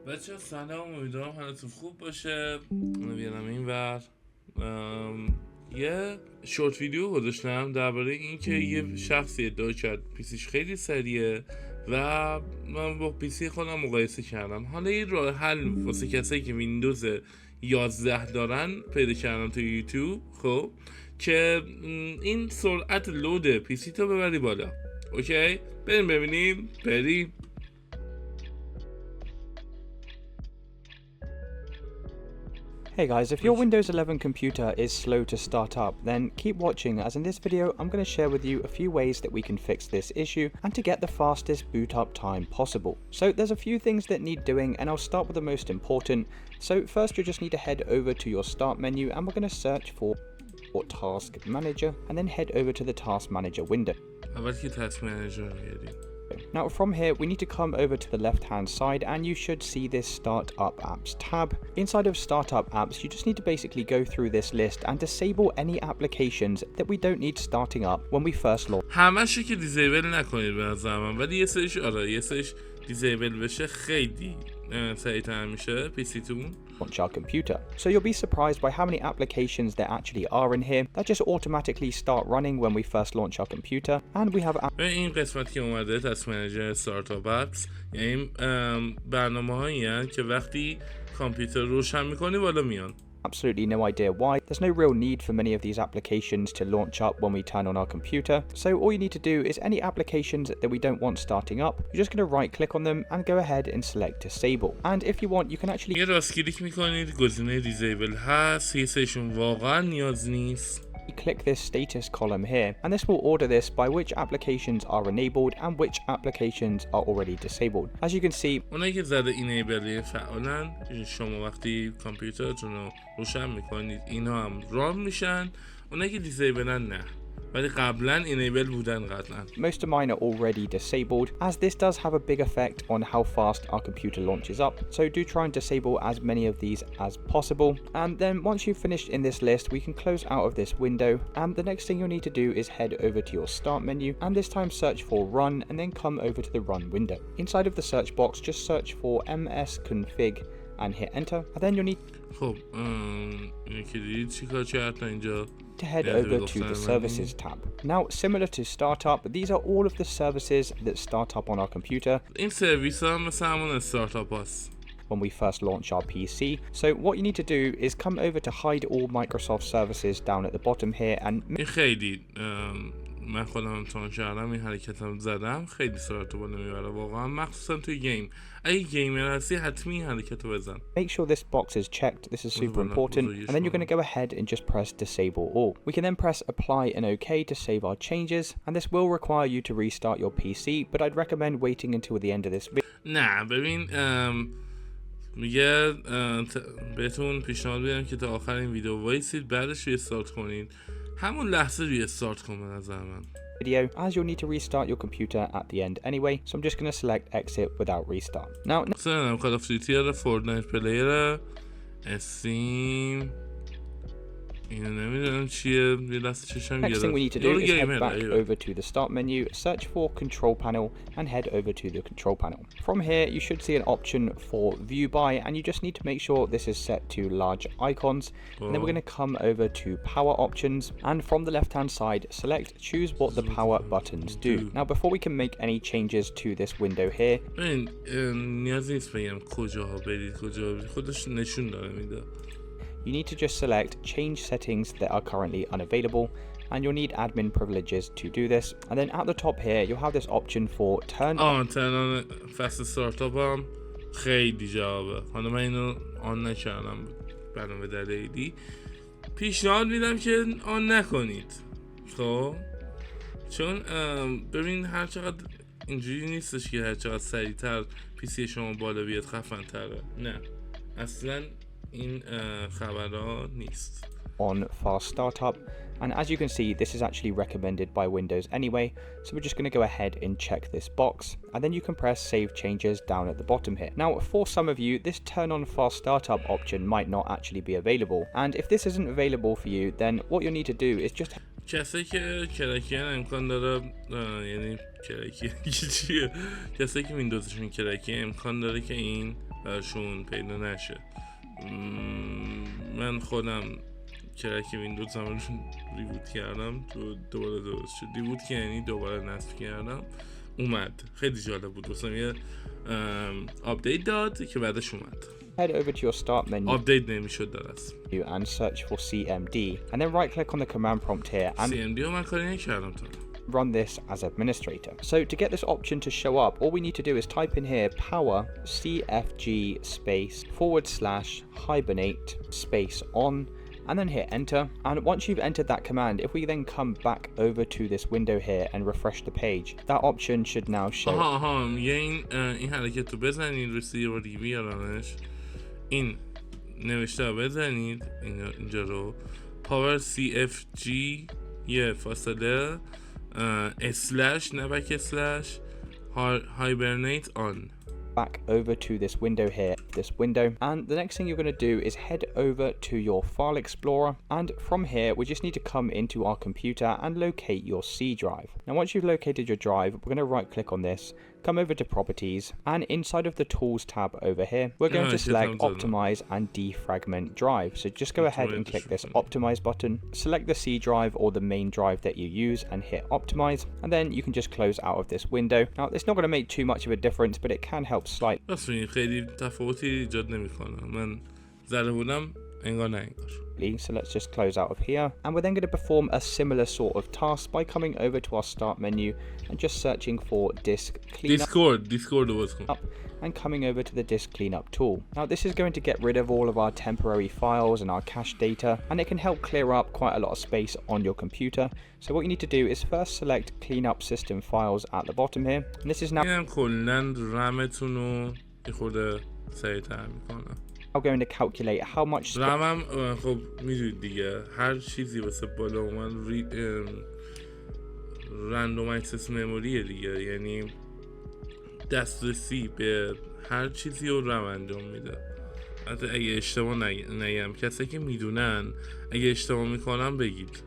بچه سلام، امیدوارم حالتون خوب باشه. بیارم این ور یه شورت ویدیو گذاشتم درباره اینکه یه شخصی ادعا کرد پیسیش خیلی سریعه و من با پیسی خودم مقایسه کردم. حالا یه راه حل واسه کسایی که ویندوز 11 دارن پیدا کردم تو یوتیوب، خب که این سرعت لود پیسی تو ببری بالا. اوکی، بریم ببینیم. بریم. Hey guys, if your Windows 11 computer is slow to start up, then keep watching, as in this video I'm going to share with you a few ways that we can fix this issue and to get the fastest boot up time possible. So there's a few things that need doing, and I'll start with the most important. So first you just need to head over to your start menu, and we're going to search for Task Manager and then head over to the Task Manager window. Now from here we need to come over to the left hand side and you should see this Startup Apps tab. Inside of Startup Apps you just need to basically go through this list and disable any applications that we don't need starting up when we first launch. همه‌شو که دیزیبل نکنید به نظر من، ولی یه سریش دیزیبل بشه خیلی سریع‌تر میشه پیسیتون. Launch our computer. So you'll be surprised by how many applications there actually are in here that just automatically start running when we first launch our computer, and we have این قسمت که اومده تاسک منیجر استارتاپ اپس، یعنی برنامه‌هایی هستند که وقتی کامپیوتر روشن می‌کنی بالا میان. absolutely no idea why. There's no real need for many of these applications to launch up when we turn on our computer. So all you need to do is any applications that we don't want starting up, you're just going to right click on them and go ahead and select disable. And if you want you can actually یه راست کلیک می‌کنید، گزینه دیزیبل هست، هیچشون واقعا نیاز نیست. click this status column here, and this will order this by which applications are enabled and which applications are already disabled. As you can see, اونایی که زده اینیبل فعالن، شما وقتی کامپیوترتون رو روشن میکنید اینا هم رام میشن. اونایی که دیزیبلن نه، ولی قبلا اینیبل بودن قطعا. most of mine are already disabled, as this does have a big effect on how fast our computer launches up. So do try and disable as many of these as possible. And then once you've finished in this list, we can close out of this window. And the next thing you'll need to do is head over to your start menu, and this time search for run and then come over to the run window. Inside of the search box, just search for msconfig and hit enter. And then you'll need خب که دیدید چیکار کرد اینجا to head over to the services tab. Now similar to startup, these are all of the services that start up on our computer. این سرویس ها مثل همون استارتاپ هست when we first launch our PC. So what you need to do is come over to hide all Microsoft services down at the bottom here and این خیلی من خودم امتحان کردم، این حرکتم زدم، خیلی سرعت بالا میبره واقعا، مخصوصا توی گیم. اگه گیمر هستی حتمی این حرکت رو بزن. make sure this box is checked. This is super important. And then you're going to go ahead and just press disable all. We can then press apply and OK to save our changes, and this will require you to restart your PC, but I'd recommend waiting until the end of this video. نه ببین میگه بهتون پیشنهاد میدم که تا آخر این ویدیو وایسید، بعدش ریستارت کنید. همون لحظه ریستارت کن به نظر من. As you'll need to restart your computer at the end anyway, so I'm just going to select exit without restart. Now مثلا کال آف دیوتی اره، فورتنایت پلیر، استیم، اینو نمیدونم چیه، یه لحظه چشم next thing we need to do is head back گرفت. over to the start menu, search for control panel and head over to the control panel. From here you should see an option for view by, and you just need to make sure this is set to large icons. And then we're going to come over to power options, and from the left hand side select choose what the power buttons do. Now before we can make any changes to this window here, نیاز نیست بگم کجاها برید کجا برید، خودش نشون داره میده. you need to just select change settings that are currently unavailable, and you'll need admin privileges to do this. And then at the top here you'll have this option for turn on fast startup هم خیلی جوابه. حالا من اینو آن نکردم برنامه دلیلی، پیشنهاد میدم که آن نکنید. خب چون ببین هر چقدر اینجوری نیستش که هر چقدر سریعتر پیسی شما بالا بیاد خفن تره، نه اصلا این خبرها نیست. on fast startup, and as you can see this is actually recommended by Windows anyway, so we're just going to go ahead and check this box, and then you can press save changes down at the bottom here. Now for some of you this turn on fast startup option might not actually be available, and if this isn't available for you then what you'll need to do is just کسایی که کرکیان امکان داره، یعنی کرکی چیه، کسایی که ویندوزشون کرکیه امکان داره که این براشون پیدا نشه. من خودم کرک ویندوزمون ریبوت کردم تو دوباره درست شد. ریبوت که یعنی دوباره نصب کردم اومد. خیلی جالب بود واسم. یه آپدیت داد که بعدش اومد. Head over to your start menu آپدیت نمیشد درست and search for CMD and then right click on the command prompt here and CMD رو من کاری نکردم تا run this as administrator. So to get this option to show up, all we need to do is type in here power cfg space / hibernate space on and then hit enter. And once you've entered that command, if we then come back over to this window here and refresh the page, that option should now show. یه این حرکت رو بزنید رو سی و دی بیارمش. این نوشته رو بزنید اینجا رو power cfg یه فاصله اسلش نه بک اسلش hibernate on. Back over to this window here, this window, and the next thing you're going to do is head over to your file explorer, and from here we just need to come into our computer and locate your C drive. Now once you've located your drive, we're going to right click on this, come over to properties, and inside of the tools tab over here we're going to select optimize and defragment drive. So just go ahead and click this optimize button, select the C drive or the main drive that you use and hit optimize, and then you can just close out of this window. Now it's not going to make too much of a difference, but it can help slightly. راست میگی خیلی تفاوتی ایجاد نمیکنه. من زده بودم انگار نه انگار. So let's just close out of here, and we're then going to perform a similar sort of task by coming over to our start menu and just searching for disk cleanup. Discord up and coming over to the disk cleanup tool. Now this is going to get rid of all of our temporary files and our cache data, and it can help clear up quite a lot of space on your computer. So what you need to do is first select clean up system files at the bottom here, and this is now going to calculate how much رمم خب میدونید دیگه هر چیزی واسه بالا اومد رندوم اکسس مموریه دیگه، یعنی دسترسی به هر چیزی رو رم انجام میده. حتی اگه اشتباه نگم کسی که میدونن اگه اشتباه میکنم بگید.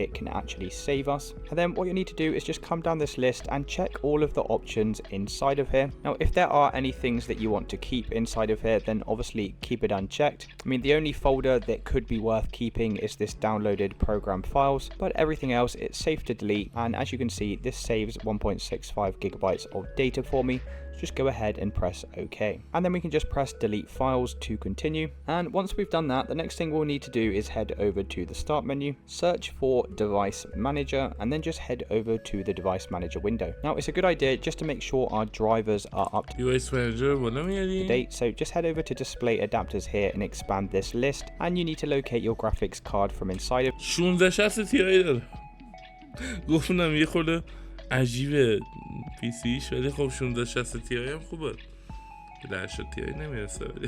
It can actually save us, and then what you need to do is just come down this list and check all of the options inside of here. Now if there are any things that you want to keep inside of here, then obviously keep it unchecked. I mean, the only folder that could be worth keeping is this downloaded program files, but everything else it's safe to delete, and as you can see this saves 1.65 gigabytes of data for me. Just go ahead and press OK, and then we can just press delete files to continue. And once we've done that, the next thing we'll need to do is head over to the start menu, search for device manager, and then just head over to the device manager window. Now it's a good idea just to make sure our drivers are up to date, so just head over to display adapters here and expand this list, and you need to locate your graphics card from inside of 1660 Ti داره. گفتم یه خورده عجیبه پی سیش، ولی خب 1660 Ti هم خوبه. 1080 Ti نمیرسه ولی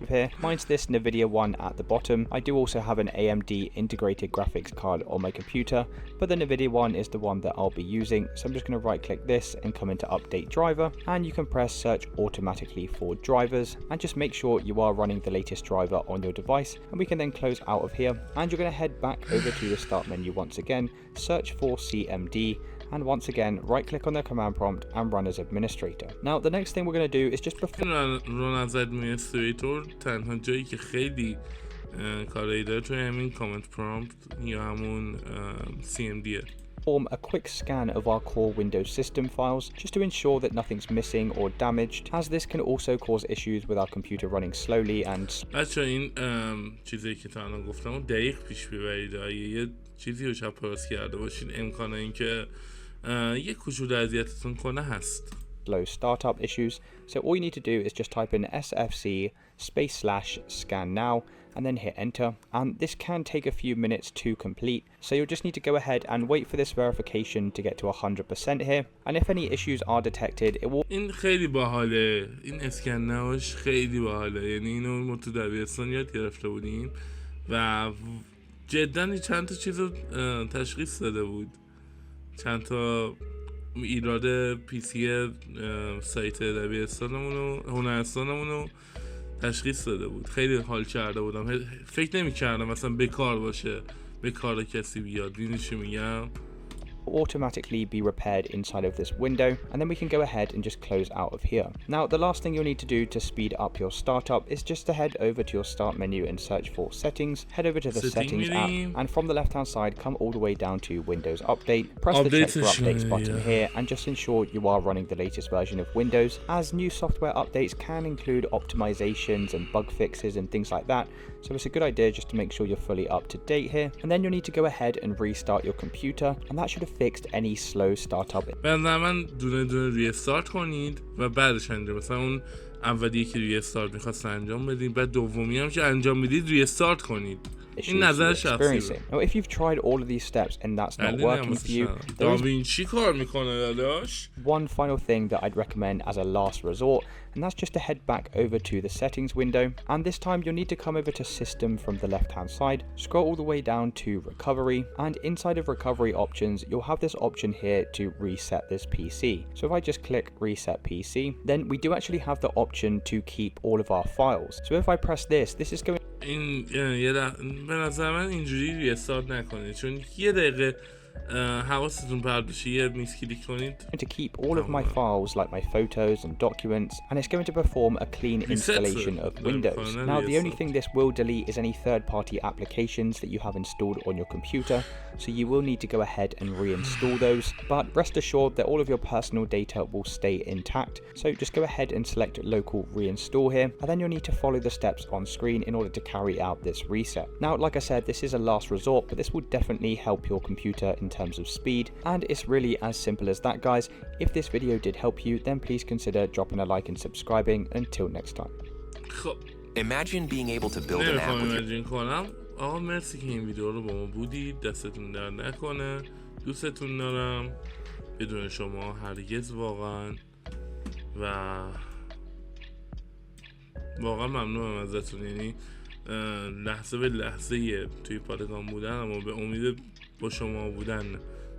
here. Mine's this Nvidia one at the bottom. I do also have an AMD integrated graphics card on my computer, but the Nvidia one is the one that I'll be using. So I'm just going to right click this and come into update driver, and you can press search automatically for drivers, and just make sure you are running the latest driver on your device, and we can then close out of here, and you're going to head back over to the start menu once again, search for CMD, and once again right click on the command prompt and run as administrator. Now the next thing we're going to do is just run as administrator. تنها جایی که خیلی کارایی داره توی همین کامنت پرامپت یا همون CMD. Perform a quick scan of our core Windows system files just to ensure that nothing's missing or damaged, as this can also cause issues with our computer running slowly and بچه این چیزی که تا الان گفتم دقیق پیش ببرید. یه چیزی رو چپ راست کرده باشین امکانه این که یه کوچولو اذیتتون کنه هست. Slow startup issues. So all you need to do is just type in sfc/scan now and then hit enter, and this can take a few minutes to complete, so you'll just need to go ahead and wait for this verification to get to 100% here, and if any issues are detected it will. این خیلی باحاله، این اسکن ناوش خیلی باحاله، یعنی اینو ما تو دبیرستان یاد گرفته بودیم و جدا چند تا چیزو تشخیص داده بود، چند تا ایراد پی سی سایت دبیرستانمون و هنرستانمون رو تشخیص داده بود. خیلی حال کرده بودم، فکر نمی کردم مثلا بکار باشه، به کار کسی بیاد. اینشو میگم automatically be repaired inside of this window, and then we can go ahead and just close out of here. Now the last thing you'll need to do to speed up your startup is just to head over to your start menu and search for settings, head over to the settings app, and from the left hand side come all the way down to Windows Update, press the check for updates button here, and just ensure you are running the latest version of Windows, as new software updates can include optimizations and bug fixes and things like that, so it's a good idea just to make sure you're fully up to date here. And then you'll need to go ahead and restart your computer, and that should have fixed any slow startup. به نظر من دونه دونه ریستارت کنید و بعدش انجام، مثلا اون اولی که ریستارت میخواست انجام بدید، بعد دومی هم که انجام میدید ریستارت کنید. این نظر شخصی. Now if you've tried all of these steps and that's not working for you, داوینچی کار میکنه داداش. One final thing that I'd recommend as a last resort, and that's just to head back over to the settings window, and this time you'll need to come over to system from the left hand side, scroll all the way down to recovery, and inside of recovery options you'll have this option here to reset this PC. So if I just click reset PC, then we do actually have the option to keep all of our files. So if I press this is going این به نظر من اینجوری ریستارت نکنید، چون یه دقیقه حواستون پرت بشه یه میس کلیک کنید to keep all of my files like my photos and documents, and it's going to perform a clean installation of Windows. Now the only thing this will delete is any third-party applications that you have installed on your computer, so you will need to go ahead and reinstall those, but rest assured that all of your personal data will stay intact. So just go ahead and select local reinstall here, and then you'll need to follow the steps on screen in order to carry out this reset. Now like I said, this is a last resort, but this will definitely help your computer in terms of speed, and it's really as simple as that, guys. If this video did help you, then please consider dropping a like and subscribing. Until next time. Imagine being able to build an app with your... آقا مرسی که این ویدیو رو با ما بودید، دستتون در نکنه، دوستتون دارم، بدون شما هرگز واقعا، و واقعا ممنونم ازتون، یعنی لحظه به لحظه توی پادگان بودن، اما به امید با شما بودن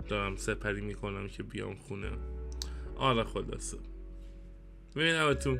دارم سپری میکنم که بیام خونه. آره خلاصه ببینمتون.